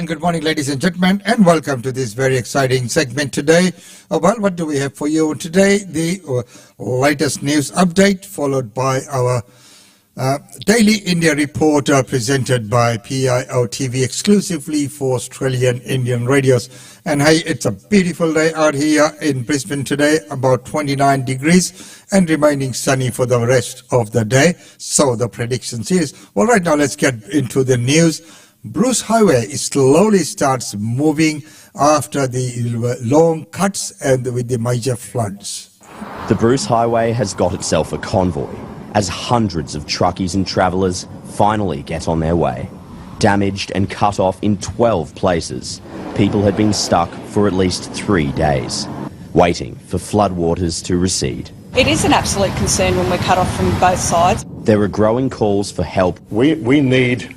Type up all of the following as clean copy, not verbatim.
And good morning, ladies and gentlemen, and welcome to this very exciting segment today. Well, what do we have for you today? The latest news update, followed by our Daily India report presented by PIO TV exclusively for Australian Indian radios. And hey, it's a beautiful day out here in Brisbane today, about 29 degrees and remaining sunny for the rest of the day. So the predictions is, well, right now let's get into the news. Bruce Highway slowly starts moving after the long cuts and with the major floods. The Bruce Highway has got itself a convoy as hundreds of truckies and travellers finally get on their way. Damaged and cut off in 12 places, people had been stuck for at least 3 days, waiting for floodwaters to recede. It is an absolute concern when we're cut off from both sides. There are growing calls for help. We need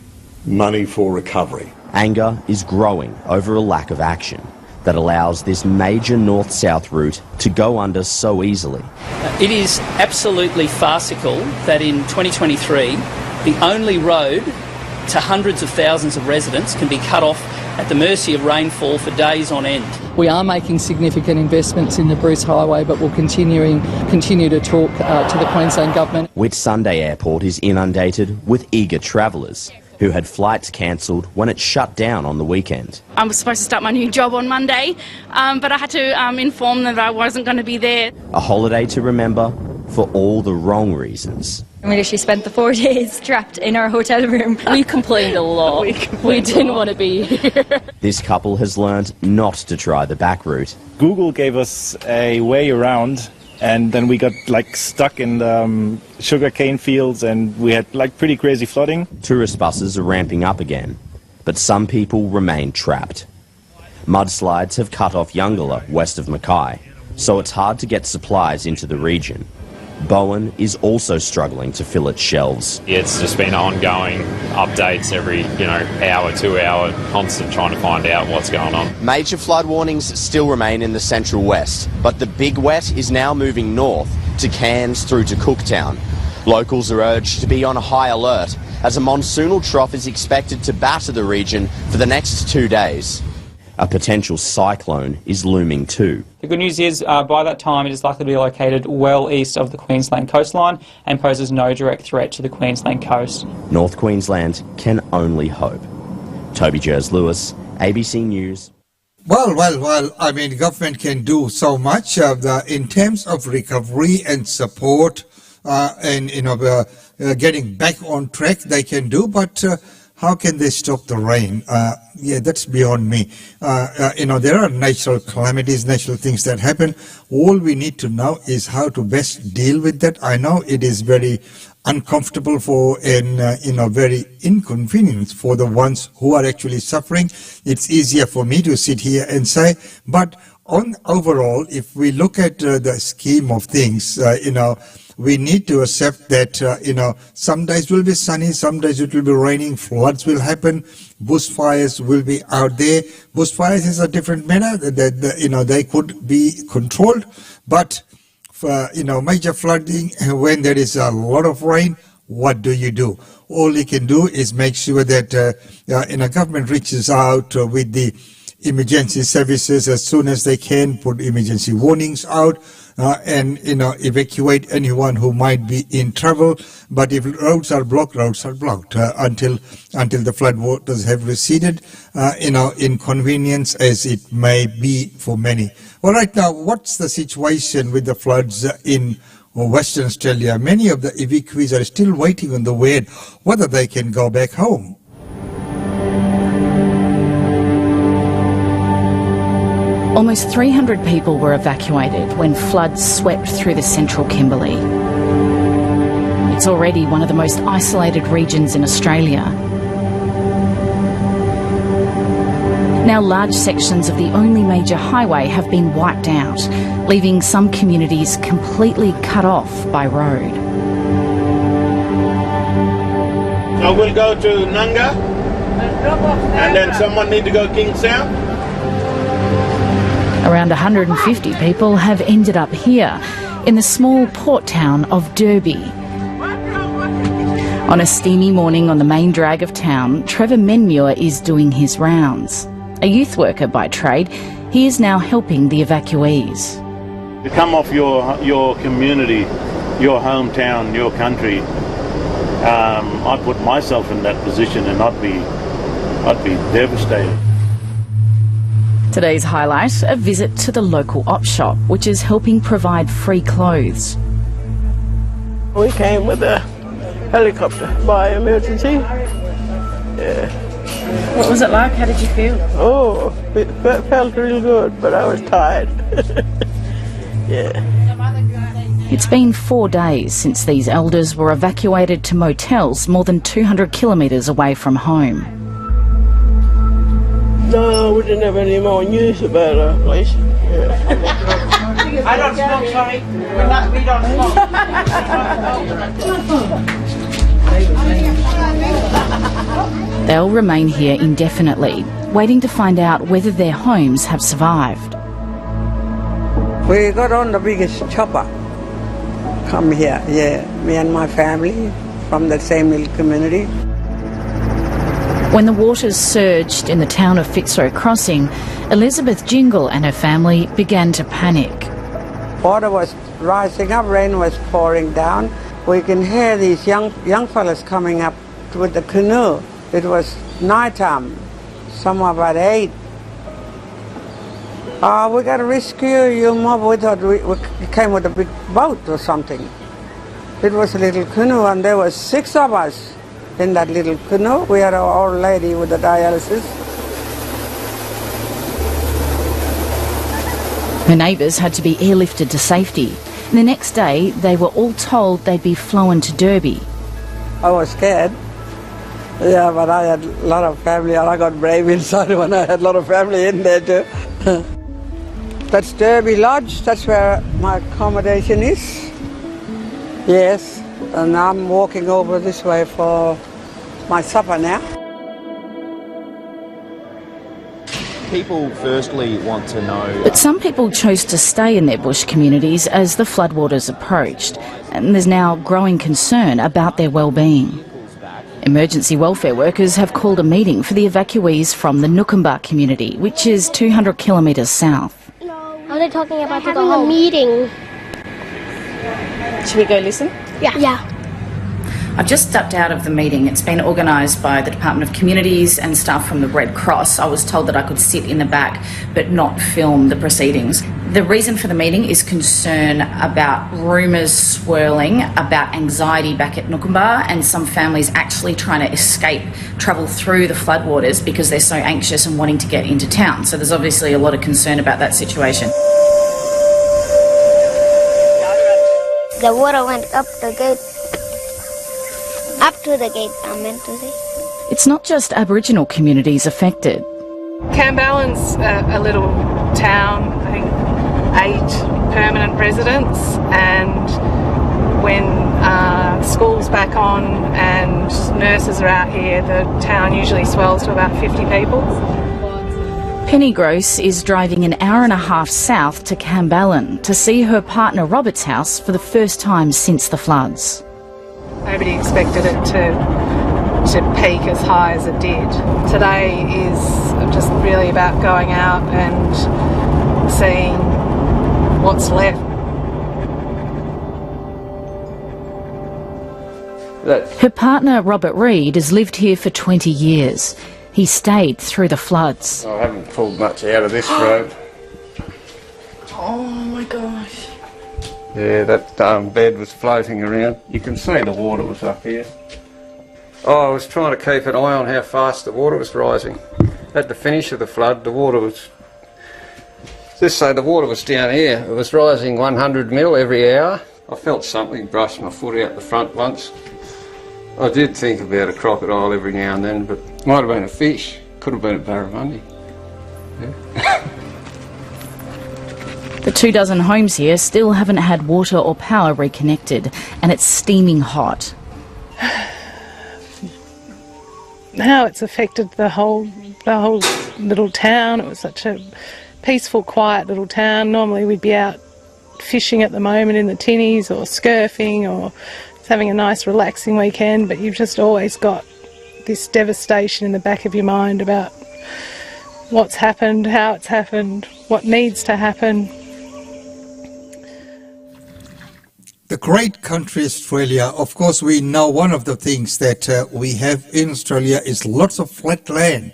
money for recovery. Anger is growing over a lack of action that allows this major north-south route to go under so easily. It is absolutely farcical that in 2023 the only road to hundreds of thousands of residents can be cut off at the mercy of rainfall for days on end. We are making significant investments in the Bruce Highway, but we'll continue to talk to the Queensland Government. Whitsunday Airport is inundated with eager travellers who had flights cancelled when it shut down on the weekend. I was supposed to start my new job on Monday, but I had to inform them that I wasn't going to be there. A holiday to remember for all the wrong reasons. We literally spent the 4 days trapped in our hotel room. We complained a lot. We didn't want to be here. This couple has learned not to try the back route. Google gave us a way around, and then we got stuck in the sugarcane fields, and we had pretty crazy flooding. Tourist buses are ramping up again, but some people remain trapped. Mudslides have cut off Youngalla west of Mackay, so it's hard to get supplies into the region. Bowen is also struggling to fill its shelves. It's just been ongoing updates every, hour, 2 hour, constant trying to find out what's going on. Major flood warnings still remain in the central west, but the big wet is now moving north to Cairns through to Cooktown. Locals are urged to be on high alert as a monsoonal trough is expected to batter the region for the next 2 days. A potential cyclone is looming too. The good news is by that time it is likely to be located well east of the Queensland coastline and poses no direct threat to the Queensland coast. North Queensland can only hope. Toby Jers-Lewis, ABC News. Well, I mean, government can do so much in terms of recovery and support and, getting back on track they can do, but how can they stop the rain? That's beyond me. There are natural calamities, natural things that happen. All we need to know is how to best deal with that. I know it is very uncomfortable and, very inconvenient for the ones who are actually suffering. It's easier for me to sit here and say, but overall, if we look at the scheme of things, we need to accept that, some days will be sunny, some days it will be raining, floods will happen, bushfires will be out there. Bushfires is a different matter, they could be controlled, but for, major flooding, when there is a lot of rain, what do you do? All you can do is make sure that, government reaches out with the emergency services as soon as they can, put emergency warnings out, and evacuate anyone who might be in trouble. But if roads are blocked until the flood waters have receded. Inconvenience as it may be for many. Well, right now, what's the situation with the floods in Western Australia? Many of the evacuees are still waiting on the word whether they can go back home. Almost 300 people were evacuated when floods swept through the central Kimberley. It's already one of the most isolated regions in Australia. Now large sections of the only major highway have been wiped out, leaving some communities completely cut off by road. So we'll go to Nanga, and then someone need to go Kingstown. Around 150 people have ended up here, in the small port town of Derby. On a steamy morning on the main drag of town, Trevor Menmuir is doing his rounds. A youth worker by trade, he is now helping the evacuees. To come off your community, your hometown, your country, I put myself in that position and I'd be devastated. Today's highlight, a visit to the local op shop, which is helping provide free clothes. We came with a helicopter by emergency. Yeah. What was it like? How did you feel? Oh, it felt real good, but I was tired. Yeah. It's been 4 days since these elders were evacuated to motels more than 200 kilometres away from home. No, we didn't have any more news about our place. Yeah. I don't smoke, sorry. We don't smoke. They'll remain here indefinitely, waiting to find out whether their homes have survived. We got on the biggest chopper. Come here, yeah, me and my family from the same little community. When the waters surged in the town of Fitzroy Crossing, Elizabeth Jingle and her family began to panic. Water was rising up, rain was pouring down. We can hear these young fellas coming up with the canoe. It was night time, somewhere about 8. We got to rescue you, Mom. We thought we came with a big boat or something. It was a little canoe and there were 6 of us in that little canoe. We had an old lady with the dialysis. Her neighbours had to be airlifted to safety. And the next day, they were all told they'd be flown to Derby. I was scared. Yeah, but I had a lot of family and I got brave inside when I had a lot of family in there too. That's Derby Lodge, that's where my accommodation is. Yes, and I'm walking over this way for my supper now. People firstly want to know... But some people chose to stay in their bush communities as the floodwaters approached, and there's now growing concern about their well-being. Emergency welfare workers have called a meeting for the evacuees from the Nookamba community, which is 200 kilometres south. Are they talking about having a meeting? Should we go listen? Yeah. I've just stepped out of the meeting. It's been organised by the Department of Communities and staff from the Red Cross. I was told that I could sit in the back but not film the proceedings. The reason for the meeting is concern about rumours swirling about anxiety back at Nookamba and some families actually trying to escape travel through the floodwaters because they're so anxious and wanting to get into town. So there's obviously a lot of concern about that situation. The water went up the gate. Up to the gate, I meant to say. It's not just Aboriginal communities affected. Camballin's a little town, I think 8 permanent residents, and when school's back on and nurses are out here, the town usually swells to about 50 people. Penny Gross is driving an hour and a half south to Camballin to see her partner Robert's house for the first time since the floods. Nobody expected it to peak as high as it did. Today is just really about going out and seeing what's left. Her partner Robert Reid has lived here for 20 years. He stayed through the floods. I haven't pulled much out of this road. Oh my gosh. Yeah, that bed was floating around. You can see the water was up here. Oh, I was trying to keep an eye on how fast the water was rising. At the finish of the flood, the water was... Just so the water was down here. It was rising 100 mil every hour. I felt something brush my foot out the front once. I did think about a crocodile every now and then, but it might have been a fish. Could have been a barramundi. Yeah. The 24 homes here still haven't had water or power reconnected, and it's steaming hot. How it's affected the whole little town. It was such a peaceful, quiet little town. Normally we'd be out fishing at the moment in the tinnies or scurfing or having a nice relaxing weekend, but you've just always got this devastation in the back of your mind about what's happened, how it's happened, what needs to happen. The great country Australia, of course, we know one of the things that we have in Australia is lots of flat land.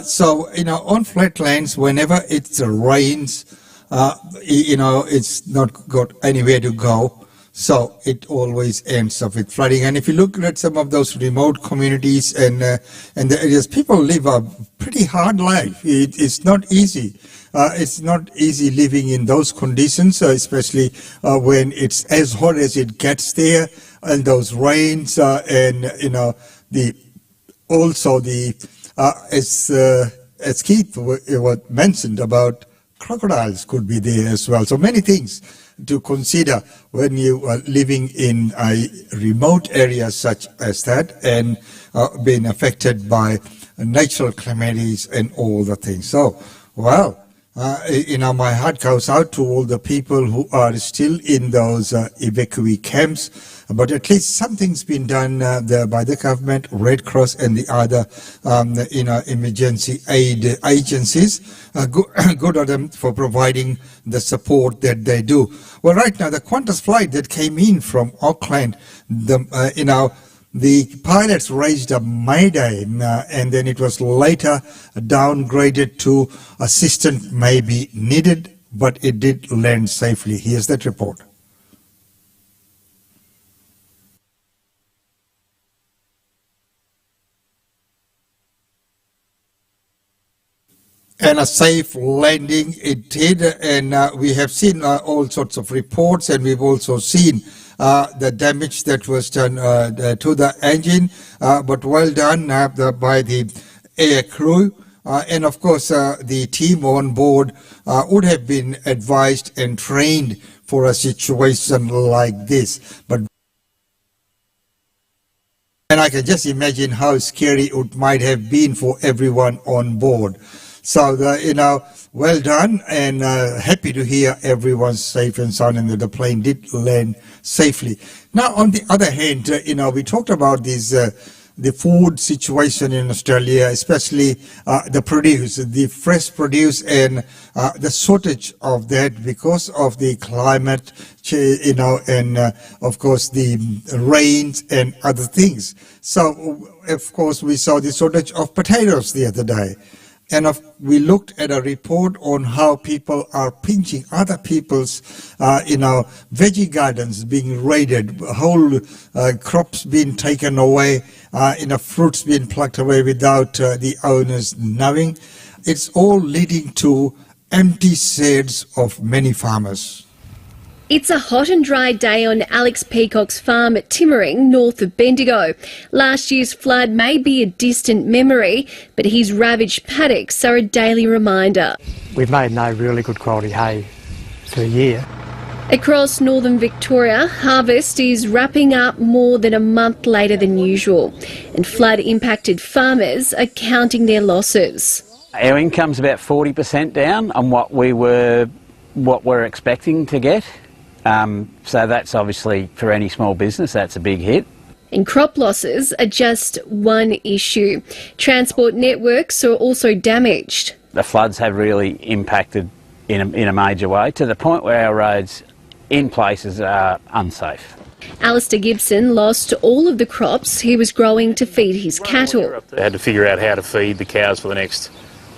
So, on flat lands, whenever it rains, it's not got anywhere to go. So it always ends up with flooding. And if you look at some of those remote communities and the areas, people live a pretty hard life. It's not easy. It's not easy living in those conditions, especially when it's as hot as it gets there, and those rains, as Keith mentioned about crocodiles could be there as well. So many things to consider when you are living in a remote area such as that and being affected by natural calamities and all the things. So, well, my heart goes out to all the people who are still in those evacuee camps, but at least something's been done there by the government, Red Cross and the other, emergency aid agencies. Good on them for providing the support that they do. Well, right now, the Qantas flight that came in from Auckland, the pilots raised a mayday, and then it was later downgraded to assistance may be needed, but it did land safely. Here's that report. And a safe landing it did, and we have seen all sorts of reports, and we've also seen the damage that was done to the engine, but well done by the air crew. And of course, the team on board would have been advised and trained for a situation like this. And I can just imagine how scary it might have been for everyone on board. So, well done, and happy to hear everyone's safe and sound and that the plane did land safely. Now, on the other hand, we talked about this, the food situation in Australia, especially the produce, the fresh produce, and the shortage of that because of the climate, and of course the rains and other things. So, of course, we saw the shortage of potatoes the other day. And we looked at a report on how people are pinching other people's, veggie gardens being raided, whole crops being taken away, fruits being plucked away without the owners knowing. It's all leading to empty sheds of many farmers. It's a hot and dry day on Alex Peacock's farm at Timmering, north of Bendigo. Last year's flood may be a distant memory, but his ravaged paddocks are a daily reminder. We've made no really good quality hay for the year. Across northern Victoria, harvest is wrapping up more than a month later than usual, and flood-impacted farmers are counting their losses. Our income's about 40% down on what we're expecting to get. So that's obviously, for any small business, that's a big hit. And crop losses are just one issue. Transport networks are also damaged. The floods have really impacted in a major way, to the point where our roads in places are unsafe. Alistair Gibson lost all of the crops he was growing to feed his cattle. They had to figure out how to feed the cows for the next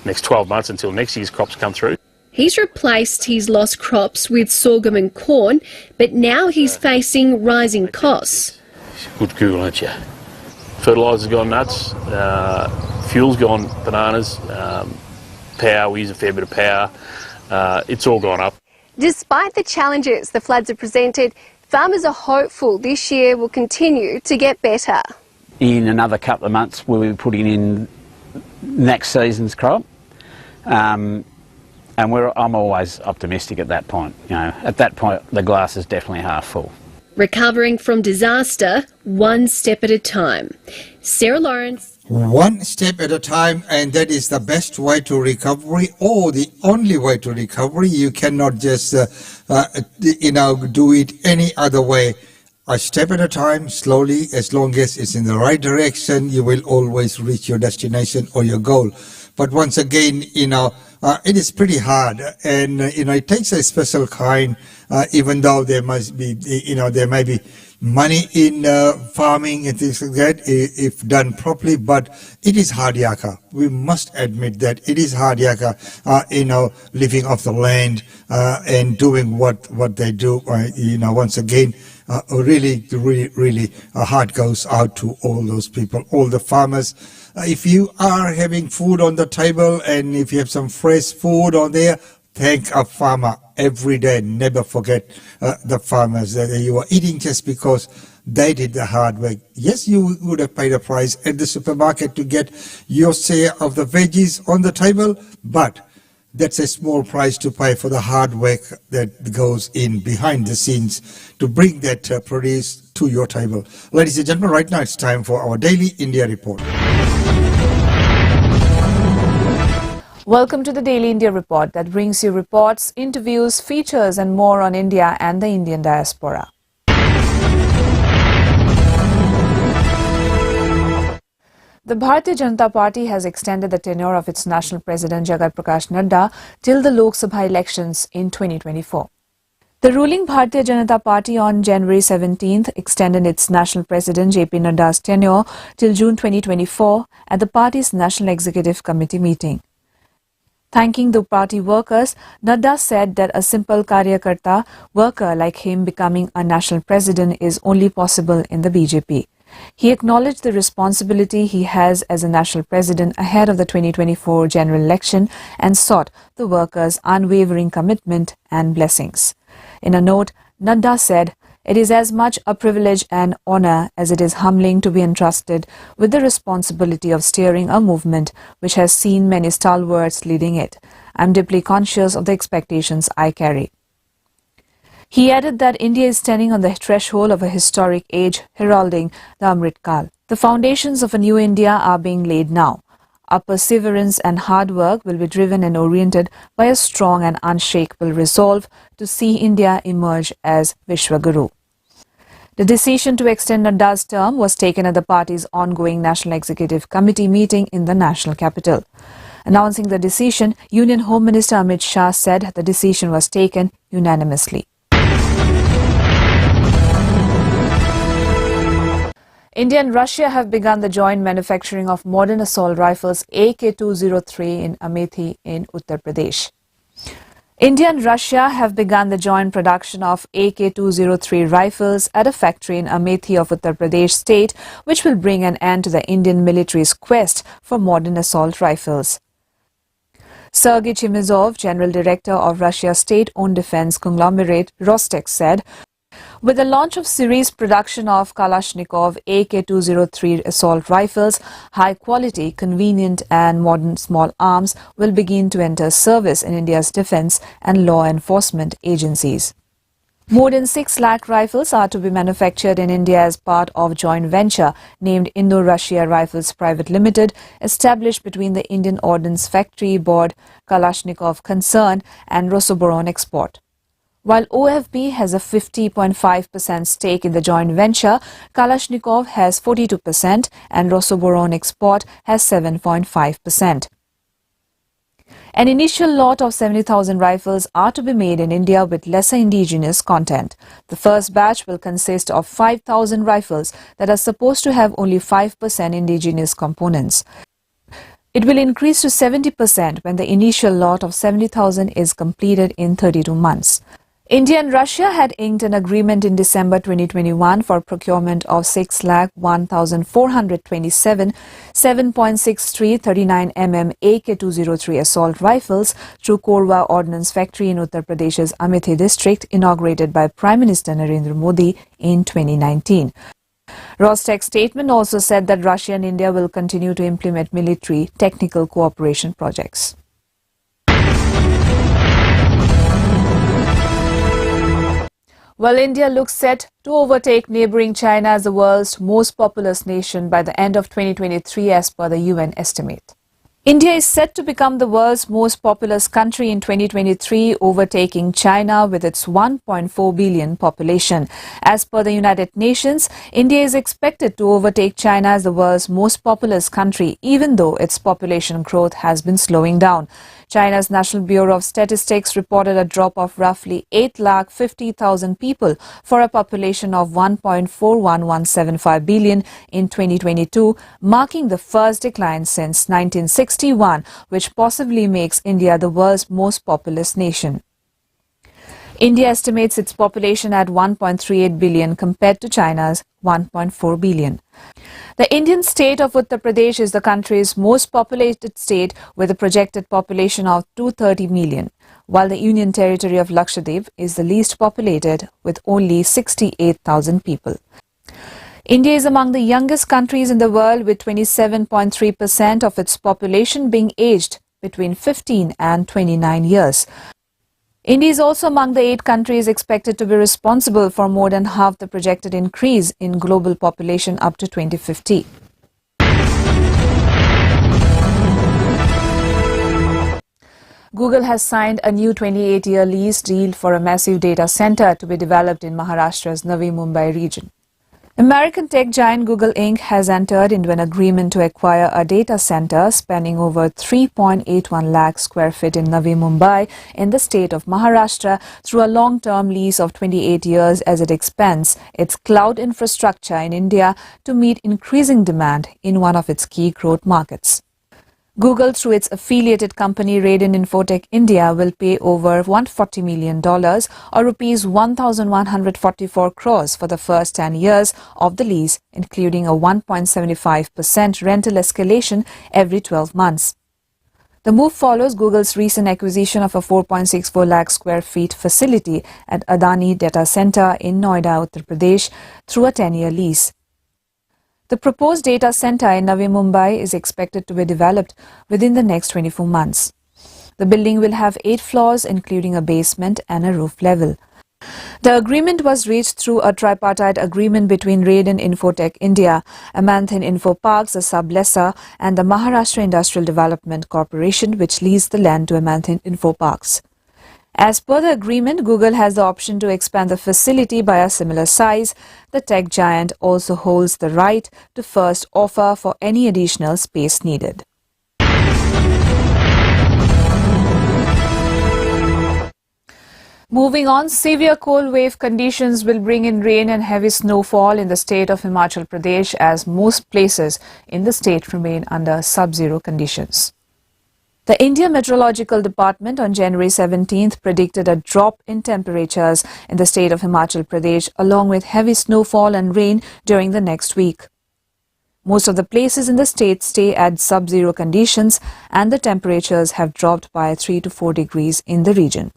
12 months until next year's crops come through. He's replaced his lost crops with sorghum and corn, but now he's facing rising costs. Good Google, aren't you? Fertiliser's gone nuts, fuel's gone bananas, power, we use a fair bit of power, it's all gone up. Despite the challenges the floods have presented, farmers are hopeful this year will continue to get better. In another couple of months we'll be putting in next season's crop. And I'm always optimistic at that point. At that point, the glass is definitely half full. Recovering from disaster, one step at a time. Sarah Lawrence. One step at a time, and that is the best way to recovery, or the only way to recovery. You cannot just, do it any other way. a step at a time, slowly, as long as it's in the right direction, you will always reach your destination or your goal. But once again, it is pretty hard, and it takes a special kind. Even though there must be, there may be money in farming and things like that, if done properly, but it is hard yakka. We must admit that it is hard yakka, living off the land and doing what they do. Once again, really heart goes out to all those people, all the farmers. If you are having food on the table and if you have some fresh food on there, thank a farmer every day. Never forget the farmers that you are eating just because they did the hard work. Yes, you would have paid a price at the supermarket to get your share of the veggies on the table, but that's a small price to pay for the hard work that goes in behind the scenes to bring that produce to your table. Ladies and gentlemen, right now it's time for our Daily India Report. Welcome to the Daily India Report that brings you reports, interviews, features and more on India and the Indian diaspora. The Bharatiya Janata Party has extended the tenure of its national president Jagat Prakash Nadda till the Lok Sabha elections in 2024. The ruling Bharatiya Janata Party on January 17th extended its national president JP Nadda's tenure till June 2024 at the party's National Executive Committee meeting. Thanking the party workers, Nadda said that a simple Karyakarta worker like him becoming a national president is only possible in the BJP. He acknowledged the responsibility he has as a national president ahead of the 2024 general election and sought the workers' unwavering commitment and blessings. In a note, Nadda said, "It is as much a privilege and honor as it is humbling to be entrusted with the responsibility of steering a movement which has seen many stalwarts leading it. I am deeply conscious of the expectations I carry." He added that India is standing on the threshold of a historic age heralding the Amrit Kal. The foundations of a new India are being laid now. Our perseverance and hard work will be driven and oriented by a strong and unshakable resolve to see India emerge as Vishwaguru. The decision to extend Nadda's term was taken at the party's ongoing National Executive Committee meeting in the national capital. Announcing the decision, Union Home Minister Amit Shah said the decision was taken unanimously. India and Russia have begun the joint manufacturing of modern assault rifles AK-203 in Amethi in Uttar Pradesh. India and Russia have begun the joint production of AK-203 rifles at a factory in Amethi of Uttar Pradesh state, which will bring an end to the Indian military's quest for modern assault rifles. Sergei Chemezov, General Director of Russia's state-owned defense conglomerate Rostex, said, "With the launch of series production of Kalashnikov AK-203 assault rifles, high-quality, convenient and modern small arms will begin to enter service in India's defense and law enforcement agencies." More than 6 lakh rifles are to be manufactured in India as part of joint venture named Indo-Russia Rifles Private Limited, established between the Indian Ordnance Factory Board, Kalashnikov Concern and Rosoboron Export. While OFB has a 50.5% stake in the joint venture, Kalashnikov has 42% and Rosoboron Export has 7.5%. An initial lot of 70,000 rifles are to be made in India with lesser indigenous content. The first batch will consist of 5,000 rifles that are supposed to have only 5% indigenous components. It will increase to 70% when the initial lot of 70,000 is completed in 32 months. India and Russia had inked an agreement in December 2021 for procurement of 6,01,427 7.63 39mm AK-203 assault rifles through Korwa Ordnance Factory in Uttar Pradesh's Amethi district, inaugurated by Prime Minister Narendra Modi in 2019. Rostec's statement also said that Russia and India will continue to implement military technical cooperation projects. Well, India looks set to overtake neighbouring China as the world's most populous nation by the end of 2023 as per the UN estimate. India is set to become the world's most populous country in 2023, overtaking China with its 1.4 billion population. As per the United Nations, India is expected to overtake China as the world's most populous country, even though its population growth has been slowing down. China's National Bureau of Statistics reported a drop of roughly 8,50,000 people for a population of 1.41175 billion in 2022, marking the first decline since 1961, which possibly makes India the world's most populous nation. India estimates its population at 1.38 billion compared to China's 1.4 billion. The Indian state of Uttar Pradesh is the country's most populated state with a projected population of 230 million, while the Union Territory of Lakshadweep is the least populated with only 68,000 people. India is among the youngest countries in the world with 27.3% of its population being aged between 15 and 29 years. India is also among the 8 countries expected to be responsible for more than half the projected increase in global population up to 2050. Google has signed a new 28-year lease deal for a massive data center to be developed in Maharashtra's Navi Mumbai region. American tech giant Google Inc. has entered into an agreement to acquire a data center spanning over 3.81 lakh square feet in Navi Mumbai in the state of Maharashtra through a long-term lease of 28 years as it expands its cloud infrastructure in India to meet increasing demand in one of its key growth markets. Google, through its affiliated company Raiden Infotech India, will pay over $140 million or rupees 1,144 crores for the first 10 years of the lease, including a 1.75% rental escalation every 12 months. The move follows Google's recent acquisition of a 4.64 lakh square feet facility at Adani Data Center in Noida, Uttar Pradesh, through a 10-year lease. The proposed data center in Navi Mumbai is expected to be developed within the next 24 months. The building will have 8 floors, including a basement and a roof level. The agreement was reached through a tripartite agreement between Raiden Infotech India, Amanthin Info Parks, a sublessor, and the Maharashtra Industrial Development Corporation, which leased the land to Amanthin Info Parks. As per the agreement, Google has the option to expand the facility by a similar size. The tech giant also holds the right to first offer for any additional space needed. Moving on, severe cold wave conditions will bring in rain and heavy snowfall in the state of Himachal Pradesh as most places in the state remain under sub-zero conditions. The India Meteorological Department on January 17th predicted a drop in temperatures in the state of Himachal Pradesh along with heavy snowfall and rain during the next week. Most of the places in the state stay at sub-zero conditions and the temperatures have dropped by 3 to 4 degrees in the region.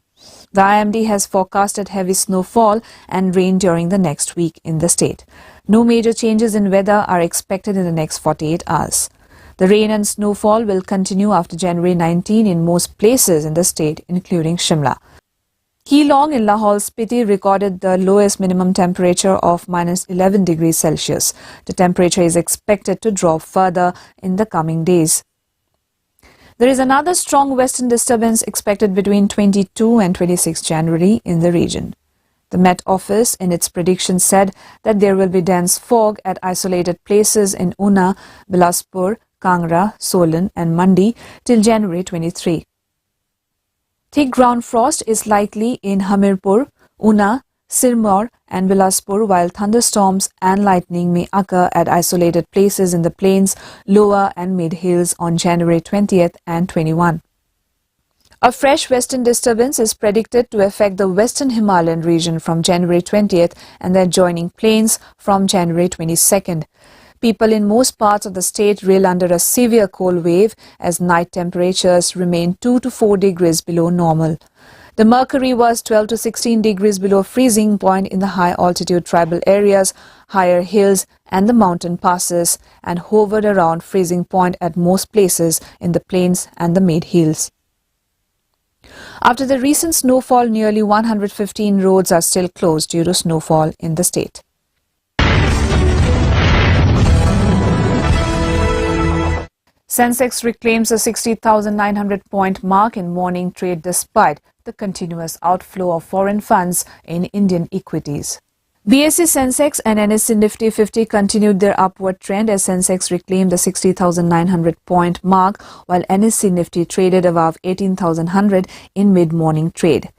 The IMD has forecasted heavy snowfall and rain during the next week in the state. No major changes in weather are expected in the next 48 hours. The rain and snowfall will continue after January 19 in most places in the state, including Shimla. Keelong in Lahaul Spiti recorded the lowest minimum temperature of minus 11 degrees Celsius. The temperature is expected to drop further in the coming days. There is another strong western disturbance expected between 22 and 26 January in the region. The Met Office in its prediction said that there will be dense fog at isolated places in Una, Bilaspur, Kangra, Solan and Mandi till January 23. Thick ground frost is likely in Hamirpur, Una, Sirmaur and Bilaspur, while thunderstorms and lightning may occur at isolated places in the plains, lower and mid-hills on January 20th and 21. A fresh western disturbance is predicted to affect the western Himalayan region from January 20th and the adjoining plains from January 22nd. People in most parts of the state reel under a severe cold wave as night temperatures remain 2 to 4 degrees below normal. The mercury was 12 to 16 degrees below freezing point in the high-altitude tribal areas, higher hills and the mountain passes and hovered around freezing point at most places in the plains and the mid-hills. After the recent snowfall, nearly 115 roads are still closed due to snowfall in the state. Sensex reclaims the 60,900 point mark in morning trade despite the continuous outflow of foreign funds in Indian equities. BSE Sensex and NSE Nifty 50 continued their upward trend as Sensex reclaimed the 60,900 point mark while NSE Nifty traded above 18,100 in mid-morning trade.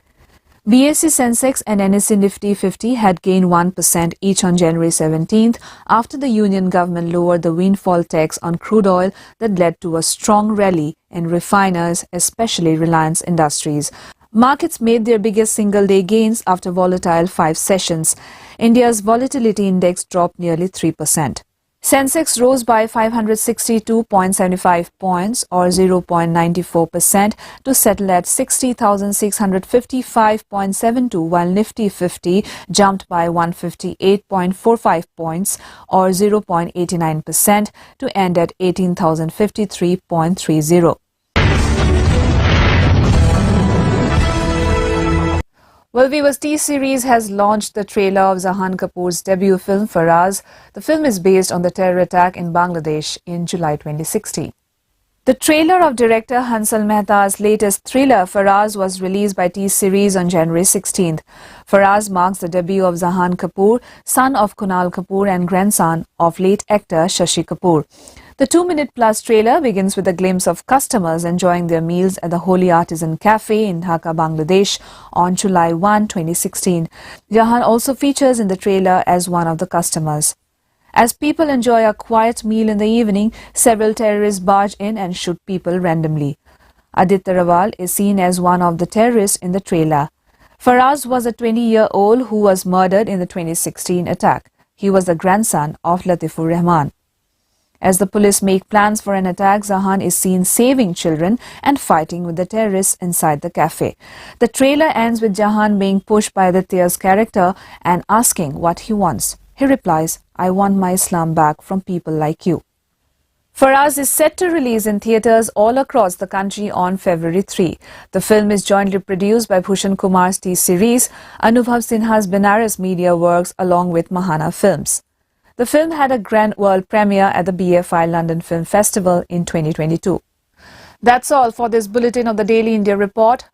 BSE Sensex and NSE Nifty 50 had gained 1% each on January 17th after the Union government lowered the windfall tax on crude oil that led to a strong rally in refiners, especially Reliance Industries. Markets made their biggest single-day gains after volatile 5 sessions. India's volatility index dropped nearly 3%. Sensex rose by 562.75 points or 0.94% to settle at 60,655.72 while Nifty 50 jumped by 158.45 points or 0.89% to end at 18,053.30. Well, viewers, T-Series has launched the trailer of Zahan Kapoor's debut film, Faraz. The film is based on the terror attack in Bangladesh in July 2016. The trailer of director Hansal Mehta's latest thriller, Faraz, was released by T-Series on January 16th. Faraz marks the debut of Zahan Kapoor, son of Kunal Kapoor and grandson of late actor Shashi Kapoor. The 2-minute-plus trailer begins with a glimpse of customers enjoying their meals at the Holy Artisan Cafe in Dhaka, Bangladesh on July 1, 2016. Zahan also features in the trailer as one of the customers. As people enjoy a quiet meal in the evening, several terrorists barge in and shoot people randomly. Aditya Rawal is seen as one of the terrorists in the trailer. Faraz was a 20-year-old who was murdered in the 2016 attack. He was the grandson of Latifur Rahman. As the police make plans for an attack, Zahan is seen saving children and fighting with the terrorists inside the cafe. The trailer ends with Zahan being pushed by Aditya's character and asking what he wants. He replies, "I want my Islam back from people like you." Faraz is set to release in theatres all across the country on February 3. The film is jointly produced by Bhushan Kumar's T-Series, Anubhav Sinha's Benares Media Works along with Mahana Films. The film had a grand world premiere at the BFI London Film Festival in 2022. That's all for this bulletin of the Daily India Report.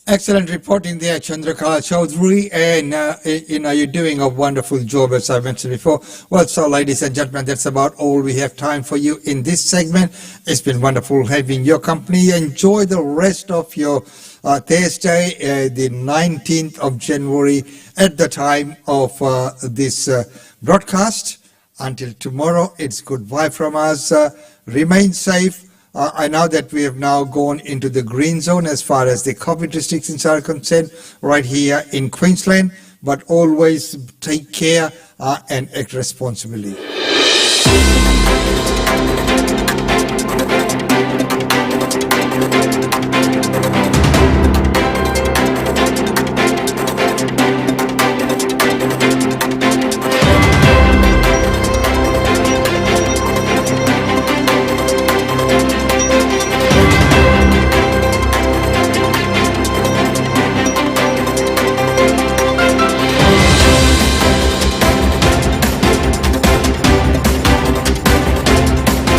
Excellent reporting there, Chandrakala Chaudhary, and you're doing a wonderful job, as I mentioned before. Well, so ladies and gentlemen, that's about all we have time for you in this segment. It's been wonderful having your company. Enjoy the rest of your Thursday, the 19th of January, at the time of this broadcast. Until tomorrow, it's goodbye from us. Remain safe. I know that we have now gone into the green zone as far as the COVID restrictions are concerned right here in Queensland, but always take care and act responsibly.